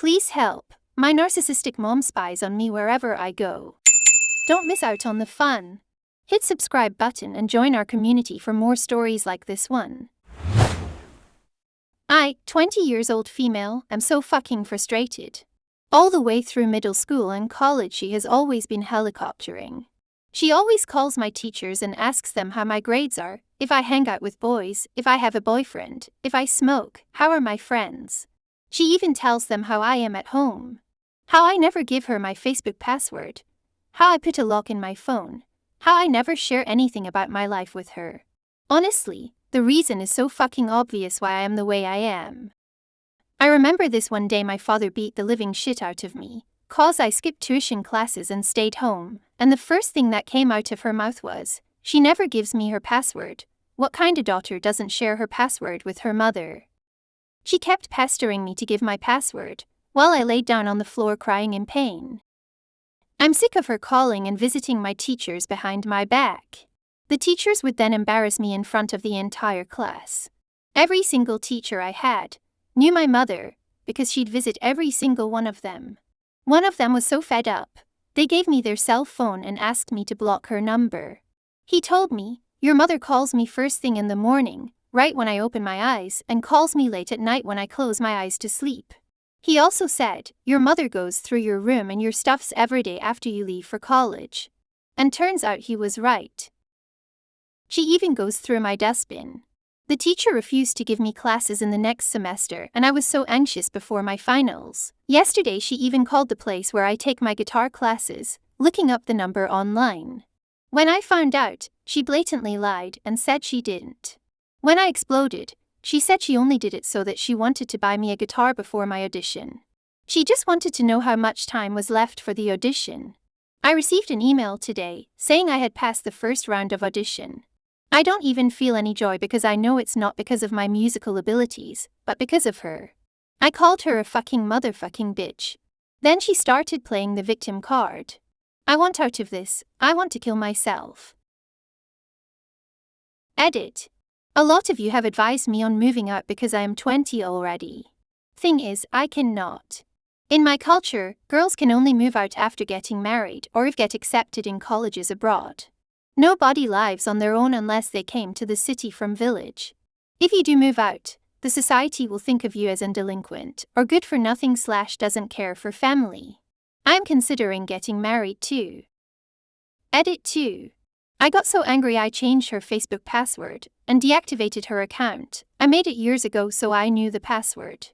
Please help. My narcissistic mom spies on me wherever I go. Don't miss out on the fun. Hit subscribe button and join our community for more stories like this one. I, 20 years old female, am so fucking frustrated. All the way through middle school and college she has always been helicoptering. She always calls my teachers and asks them how my grades are, if I hang out with boys, if I have a boyfriend, if I smoke, how are my friends. She even tells them how I am at home. How I never give her my Facebook password. How I put a lock in my phone. How I never share anything about my life with her. Honestly, the reason is so fucking obvious why I am the way I am. I remember this one day my father beat the living shit out of me, 'cause I skipped tuition classes and stayed home, and the first thing that came out of her mouth was, "She never gives me her password. What kind of daughter doesn't share her password with her mother?" She kept pestering me to give my password, while I laid down on the floor crying in pain. I'm sick of her calling and visiting my teachers behind my back. The teachers would then embarrass me in front of the entire class. Every single teacher I had knew my mother, because she'd visit every single one of them. One of them was so fed up, they gave me their cell phone and asked me to block her number. He told me, "Your mother calls me first thing in the morning, right when I open my eyes, and calls me late at night when I close my eyes to sleep." He also said, "Your mother goes through your room and your stuffs every day after you leave for college." And turns out he was right. She even goes through my dustbin. The teacher refused to give me classes in the next semester, and I was so anxious before my finals. Yesterday she even called the place where I take my guitar classes, looking up the number online. When I found out, she blatantly lied and said she didn't. When I exploded, she said she only did it so that she wanted to buy me a guitar before my audition. She just wanted to know how much time was left for the audition. I received an email today, saying I had passed the first round of audition. I don't even feel any joy because I know it's not because of my musical abilities, but because of her. I called her a fucking motherfucking bitch. Then she started playing the victim card. I want out of this, I want to kill myself. Edit. A lot of you have advised me on moving out because I am 20 already. Thing is, I cannot. In my culture, girls can only move out after getting married or if get accepted in colleges abroad. Nobody lives on their own unless they came to the city from village. If you do move out, the society will think of you as a delinquent or good for nothing / doesn't care for family. I'm considering getting married too. Edit 2. I got so angry I changed her Facebook password and deactivated her account. I made it years ago so I knew the password.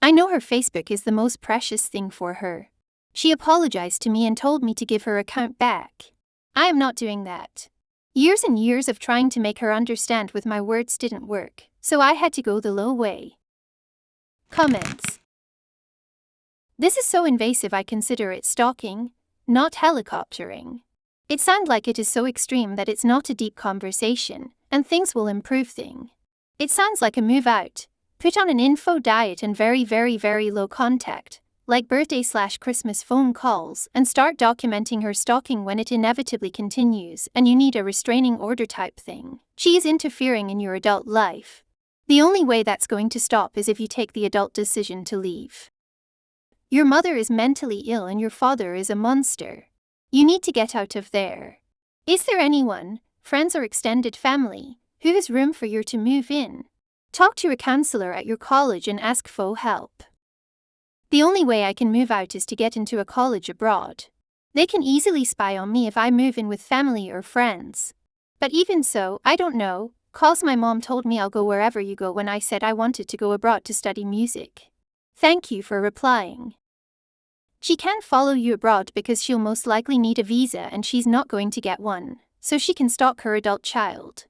I know her Facebook is the most precious thing for her. She apologized to me and told me to give her account back. I am not doing that. Years and years of trying to make her understand with my words didn't work, so I had to go the low way. Comments. This is so invasive I consider it stalking, not helicoptering. It sounds like it is so extreme that it's not a deep conversation, and things will improve thing. It sounds like a move out, put on an info diet and very low contact, like birthday/Christmas phone calls, and start documenting her stalking when it inevitably continues and you need a restraining order type thing. She is interfering in your adult life. The only way that's going to stop is if you take the adult decision to leave. Your mother is mentally ill and your father is a monster. You need to get out of there. Is there anyone, friends or extended family, who has room for you to move in? Talk to a counselor at your college and ask for help. The only way I can move out is to get into a college abroad. They can easily spy on me if I move in with family or friends. But even so, I don't know, 'cause my mom told me I'll go wherever you go when I said I wanted to go abroad to study music. Thank you for replying. She can't follow you abroad because she'll most likely need a visa and she's not going to get one, so she can stalk her adult child.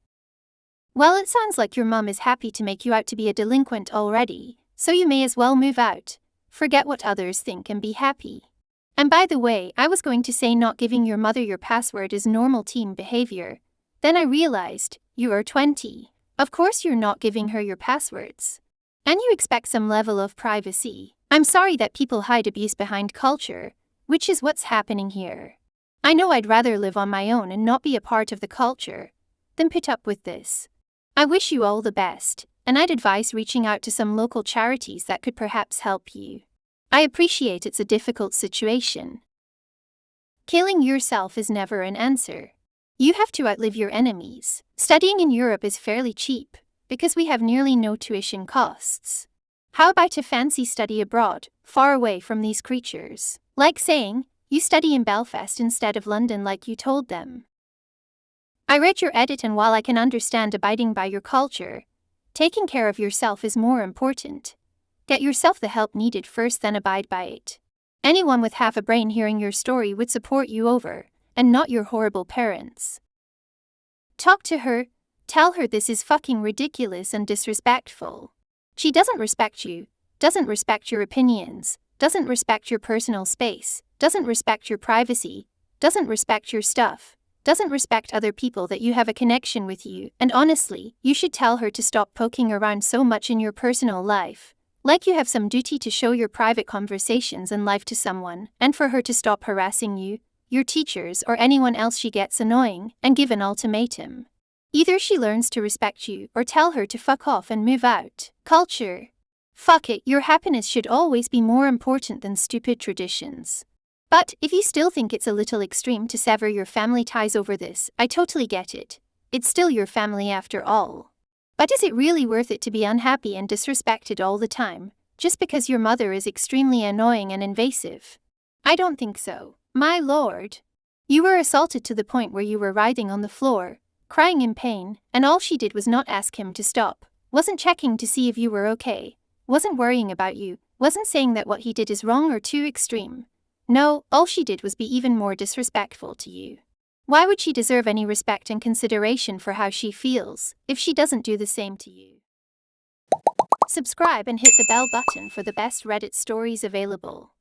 Well, it sounds like your mom is happy to make you out to be a delinquent already, so you may as well move out. Forget what others think and be happy. And by the way, I was going to say not giving your mother your password is normal teen behavior. Then I realized, you are 20. Of course you're not giving her your passwords. And you expect some level of privacy. I'm sorry that people hide abuse behind culture, which is what's happening here. I know I'd rather live on my own and not be a part of the culture than put up with this. I wish you all the best, and I'd advise reaching out to some local charities that could perhaps help you. I appreciate it's a difficult situation. Killing yourself is never an answer. You have to outlive your enemies. Studying in Europe is fairly cheap, because we have nearly no tuition costs. How about a fancy study abroad, far away from these creatures? Like saying, you study in Belfast instead of London like you told them. I read your edit, and while I can understand abiding by your culture, taking care of yourself is more important. Get yourself the help needed first, then abide by it. Anyone with half a brain hearing your story would support you over, and not your horrible parents. Talk to her, tell her this is fucking ridiculous and disrespectful. She doesn't respect you, doesn't respect your opinions, doesn't respect your personal space, doesn't respect your privacy, doesn't respect your stuff, doesn't respect other people that you have a connection with you, and honestly, you should tell her to stop poking around so much in your personal life. Like you have some duty to show your private conversations and life to someone, and for her to stop harassing you, your teachers, or anyone else she gets annoying, and give an ultimatum. Either she learns to respect you, or tell her to fuck off and move out. Culture. Fuck it, your happiness should always be more important than stupid traditions. But if you still think it's a little extreme to sever your family ties over this, I totally get it. It's still your family after all. But is it really worth it to be unhappy and disrespected all the time, just because your mother is extremely annoying and invasive? I don't think so, my lord. You were assaulted to the point where you were writhing on the floor, crying in pain, and all she did was not ask him to stop, wasn't checking to see if you were okay, wasn't worrying about you, wasn't saying that what he did is wrong or too extreme. No, all she did was be even more disrespectful to you. Why would she deserve any respect and consideration for how she feels, if she doesn't do the same to you? Subscribe and hit the bell button for the best Reddit stories available.